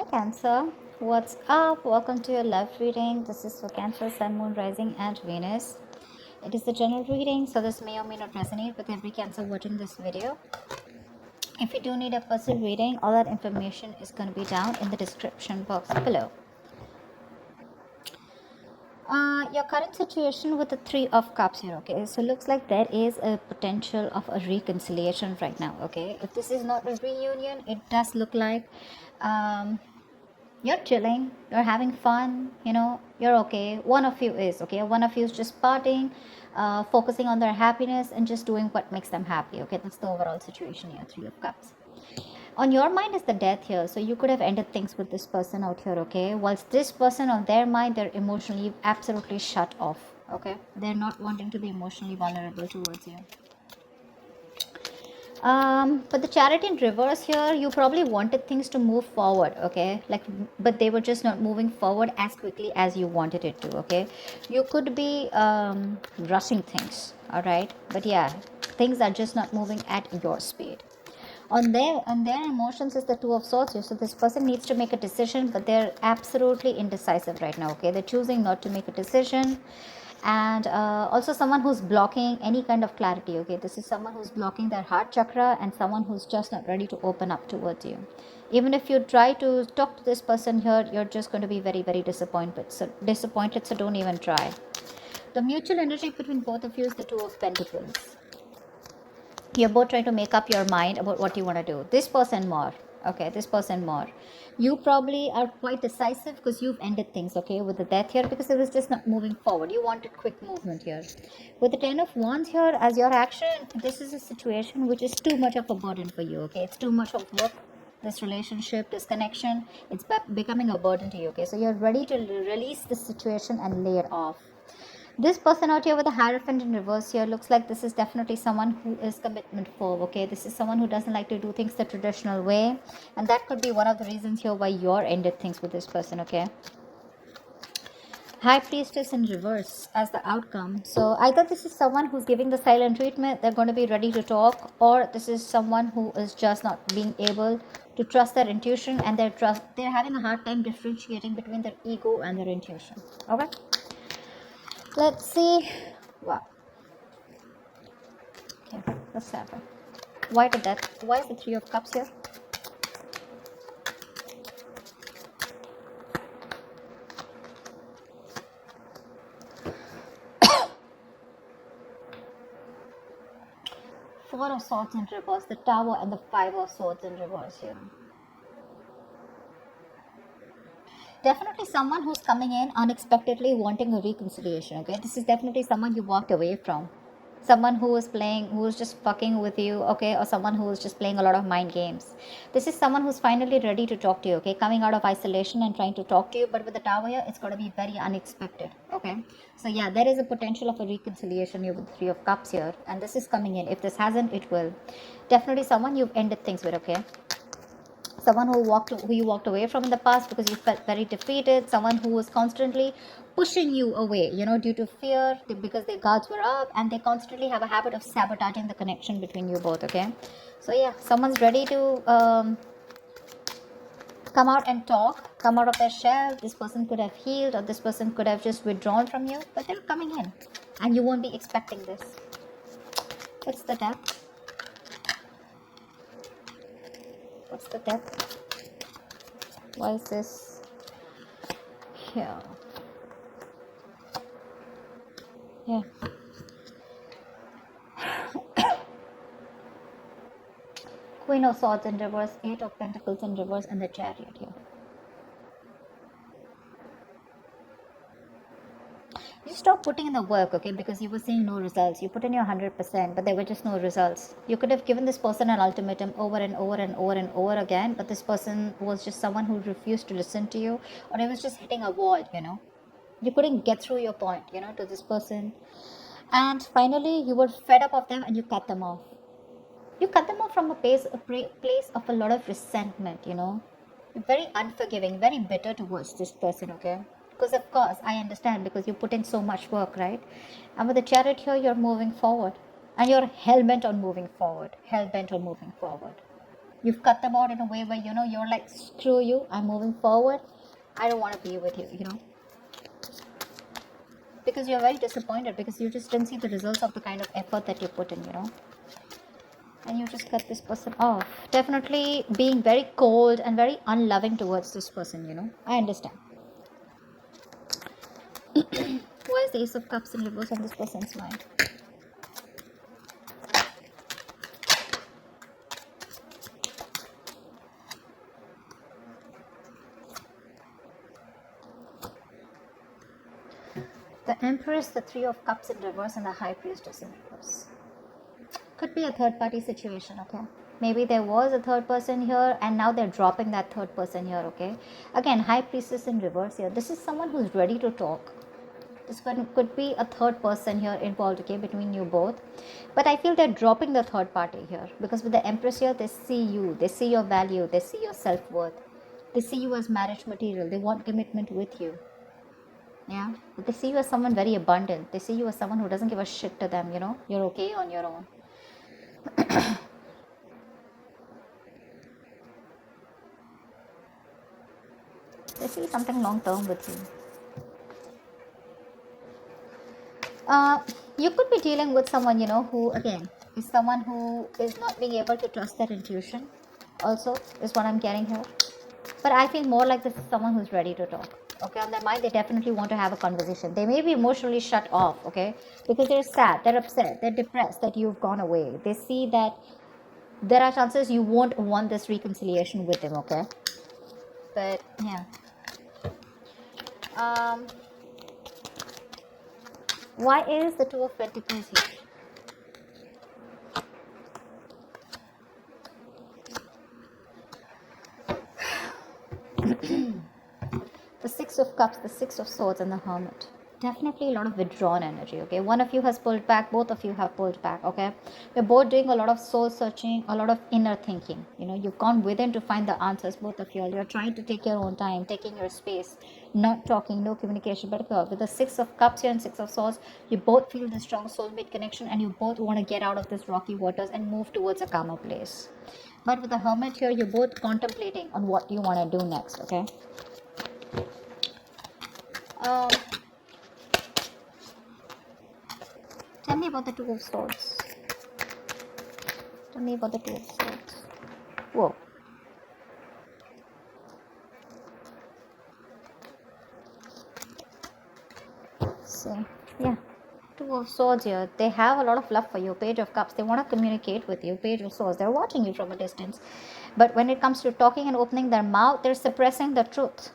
Cancer. What's up? Welcome to your love reading. This is for Cancer, Sun, Moon, Rising, and Venus. It is the general reading, so this may or may not resonate with every Cancer watching this video. If you do need a personal reading, all that information is going to be down in the description box below. Your current situation with the Three of Cups here, okay? So looks like there is a potential of a reconciliation right now, okay? If this is not a reunion, it does look like you're chilling, you're having fun, you're okay. One of you is okay. One of you is just partying, focusing on their happiness and just doing what makes them happy, okay? That's the overall situation here. Three of Cups. On your mind is the death here, so you could have ended things with this person out here, okay? Whilst this person on their mind, they're emotionally absolutely shut off, okay? They're not wanting to be emotionally vulnerable towards you. But the Chariot in reverse here, you probably wanted things to move forward, okay? But they were just not moving forward as quickly as you wanted it to, okay? You could be rushing things, all right? But yeah, things are just not moving at your speed. On their emotions is the Two of Swords here. So this person needs to make a decision, but they're absolutely indecisive right now, okay? They're choosing not to make a decision. And also someone who's blocking any kind of clarity, okay? This is someone who's blocking their heart chakra and someone who's just not ready to open up towards you. Even if you try to talk to this person here, you're just going to be very, very disappointed. So don't even try. The mutual energy between both of you is the Two of Pentacles. You're both trying to make up your mind about what you want to do. This person more, okay? This person more. You probably are quite decisive because you've ended things, okay, with the death here, because it was just not moving forward. You wanted quick movement here. With the Ten of Wands here as your action, this is a situation which is too much of a burden for you, okay? It's too much of work. This relationship, this connection, it's becoming a burden to you, okay? So you're ready to release this situation and lay it off. This person out here with the Hierophant in reverse here looks like this is definitely someone who is commitment phobe, okay? This is someone who doesn't like to do things the traditional way. And that could be one of the reasons here why you're ended things with this person, okay? High Priestess in reverse as the outcome. So either this is someone who's giving the silent treatment, they're going to be ready to talk, or this is someone who is just not being able to trust their intuition, and they're having a hard time differentiating between their ego and their intuition. Okay? Let's see. Wow. Okay, let's have it. Why did that? Why is the Three of Cups here? Four of Swords in reverse, the Tower, and the Five of Swords in reverse here. Definitely someone who's coming in unexpectedly wanting a reconciliation, okay? This is definitely someone you walked away from. Someone who is just fucking with you, okay? Or someone who is just playing a lot of mind games. This is someone who's finally ready to talk to you, okay? Coming out of isolation and trying to talk to you, but with the Tower here, it's going to be very unexpected, okay? So yeah, there is a potential of a reconciliation here with the Three of Cups here, and this is coming in. If this hasn't, it will. Definitely someone you've ended things with, okay? Someone who you walked away from in the past because you felt very defeated. Someone who was constantly pushing you away, due to fear, because their guards were up, and they constantly have a habit of sabotaging the connection between you both, okay? So yeah, someone's ready to come out and talk, come out of their shell. This person could have healed, or this person could have just withdrawn from you, but they're coming in and you won't be expecting this. What's the depth? What's the depth? Why is this here? Yeah. Queen of Swords in reverse, Eight of Pentacles in reverse, and the Chariot here. You stop putting in the work, okay, because you were seeing no results. You put in your 100%, but there were just no results. You could have given this person an ultimatum over and over and over and over again, but this person was just someone who refused to listen to you, or it was just hitting a wall, You couldn't get through your point, to this person. And finally, you were fed up of them and you cut them off. You cut them off from a place of a lot of resentment, You're very unforgiving, very bitter towards this person, okay? Because of course, I understand, because you put in so much work, right? And with the Chariot here, you're moving forward. And you're hell-bent on moving forward. Hell-bent on moving forward. You've cut them out in a way where, you're like, screw you, I'm moving forward. I don't want to be with you. Because you're very disappointed because you just didn't see the results of the kind of effort that you put in. And you just cut this person off. Definitely being very cold and very unloving towards this person. I understand. Why is the Ace of Cups in reverse on this person's mind? The Empress, the Three of Cups in reverse, and the High Priestess in reverse. Could be a third party situation, okay? Maybe there was a third person here and now they're dropping that third person here, okay? Again, High Priestess in reverse here. This is someone who's ready to talk. This could be a third person here involved, okay, between you both. But I feel they're dropping the third party here because with the Empress here, they see you, they see your value, they see your self-worth. They see you as marriage material. They want commitment with you. Yeah, but they see you as someone very abundant. They see you as someone who doesn't give a shit to them, You're okay on your own. They see something long term with you. You could be dealing with someone, who, again, is someone who is not being able to trust their intuition, also, is what I'm getting here. But I feel more like this is someone who's ready to talk. Okay, on their mind, they definitely want to have a conversation. They may be emotionally shut off, okay, because they're sad, they're upset, they're depressed that you've gone away. They see that there are chances you won't want this reconciliation with them, okay? But, yeah. Why is the Two of Pentacles here? The Six of Cups, the Six of Swords, and the Hermit. Definitely a lot of withdrawn energy, okay? One of you has pulled back, both of you have pulled back, okay? You're both doing a lot of soul searching, a lot of inner thinking. You've gone within to find the answers, both of you. You're trying to take your own time, taking your space, not talking, no communication. But with the Six of Cups here and Six of Swords, you both feel the strong soulmate connection and you both want to get out of this rocky waters and move towards a calmer place. But with the Hermit here, you're both contemplating on what you want to do next, okay? Tell me about the Two of Swords. Tell me about the Two of Swords. Whoa. So, yeah. Two of Swords here. They have a lot of love for you. Page of Cups. They want to communicate with you. Page of Swords. They're watching you from a distance. But when it comes to talking and opening their mouth, they're suppressing the truth.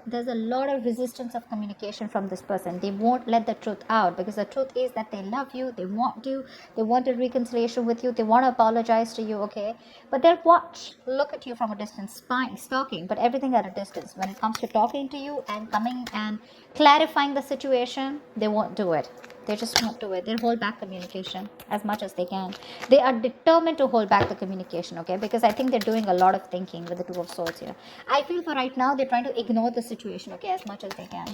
There's a lot of resistance of communication from this person. They won't let the truth out because the truth is that they love you, they want a reconciliation with you, they want to apologize to you, okay? But they'll look at you from a distance, spying, stalking, but everything at a distance. When it comes to talking to you and coming and clarifying the situation, they won't do it. They just won't do it. They'll hold back communication as much as they can. They are determined to hold back the communication, okay? Because I think they're doing a lot of thinking with the Two of Swords here. I feel for right now, they're trying to ignore the situation, okay, as much as they can.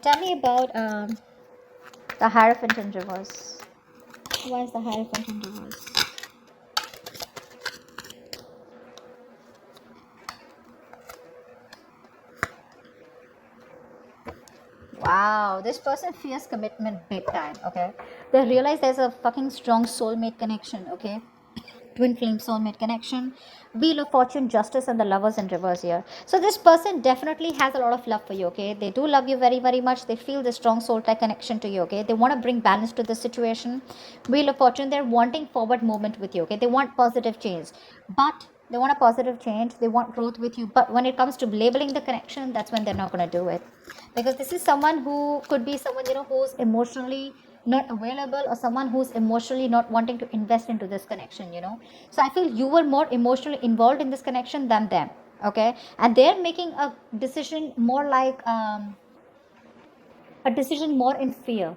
Tell me about the Hierophant in reverse. Why is the Hierophant in reverse? Wow, this person fears commitment big time, okay? They realize there's a fucking strong soulmate connection, okay? Twin flame soulmate connection. Wheel of Fortune, Justice, and the Lovers in reverse here. So this person definitely has a lot of love for you, okay? They do love you very, very much. They feel the strong soul tie connection to you, okay? They want to bring balance to the situation. Wheel of Fortune, they're wanting forward movement with you, okay? They want positive change. But they want a positive change. They want growth with you. But when it comes to labeling the connection, that's when they're not going to do it. Because this is someone who could be someone, who's emotionally not available or someone who's emotionally not wanting to invest into this connection, So I feel you were more emotionally involved in this connection than them, okay? And they're making a decision more like a decision more in fear.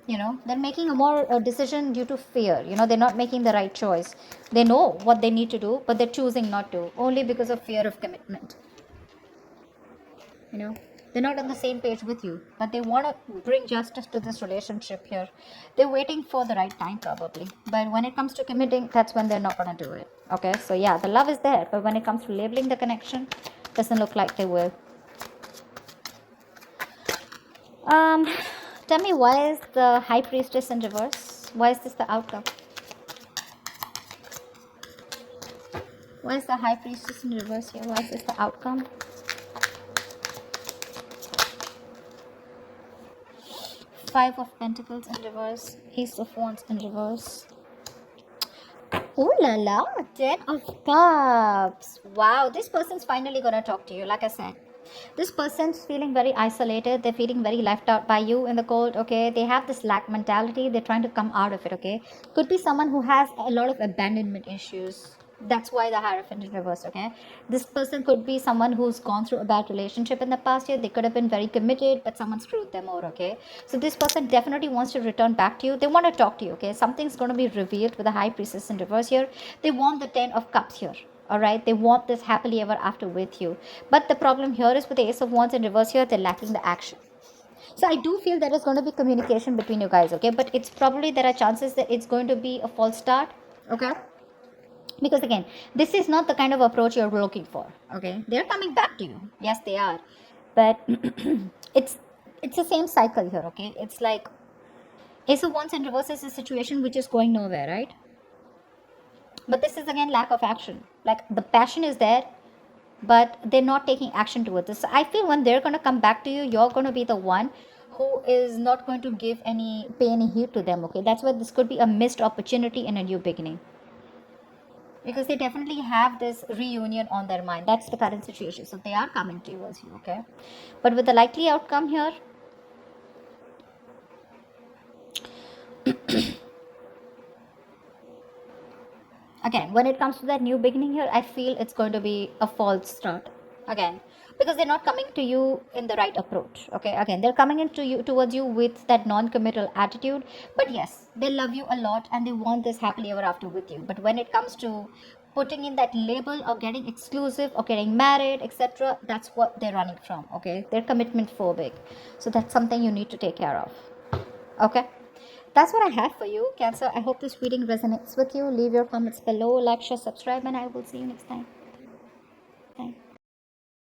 They're making a decision due to fear. They're not making the right choice. They know what they need to do, but they're choosing not to, only because of fear of commitment. They're not on the same page with you, but they want to bring justice to this relationship here. They're waiting for the right time, probably. But when it comes to committing, that's when they're not going to do it. Okay, so yeah, the love is there, but when it comes to labeling the connection, doesn't look like they will. Um, Tell me, why is the High Priestess in reverse? Why is this the outcome? Why is the High Priestess in reverse here? Why is this the outcome? Five of Pentacles in reverse. Ace of Wands in reverse. Oh la la, 10 of Cups. Wow, this person's finally gonna talk to you, like I said. This person's feeling very isolated. They're feeling very left out by you in the cold, okay? They have this lack mentality. They're trying to come out of it, okay? Could be someone who has a lot of abandonment issues. That's why the Hierophant in reverse, okay? This person could be someone who's gone through a bad relationship in the past year. They could have been very committed, but someone screwed them over, okay? So this person definitely wants to return back to you. They want to talk to you, okay? Something's going to be revealed with the High Priestess in reverse here. They want the 10 of Cups here. All right, they want this happily ever after with you, but the problem here is with the Ace of Wands in reverse here, they're lacking the action. So I do feel there is going to be communication between you guys, okay? But it's probably, there are chances that it's going to be a false start, okay? Because again, this is not the kind of approach you're looking for, okay? They're coming back to you, yes they are, but it's the same cycle here, okay? It's like Ace of Wands in reverse is a situation which is going nowhere, right? But this is again lack of action. Like the passion is there, but they're not taking action towards this. So I feel when they're going to come back to you, you're going to be the one who is not going to pay any heed to them, okay? That's why this could be a missed opportunity in a new beginning, because they definitely have this reunion on their mind. That's the current situation, so they are coming towards you, okay? But with the likely outcome here, again, when it comes to that new beginning here, I feel it's going to be a false start again, because they're not coming to you in the right approach, okay? Again, they're coming into you towards you with that non-committal attitude, but yes, they love you a lot and they want this happily ever after with you. But when it comes to putting in that label or getting exclusive or getting married, etc., that's what they're running from, okay? They're commitment phobic, so that's something you need to take care of, okay? That's what I have for you, Cancer. I hope this reading resonates with you. Leave your comments below, like, share, subscribe, and I will see you next time.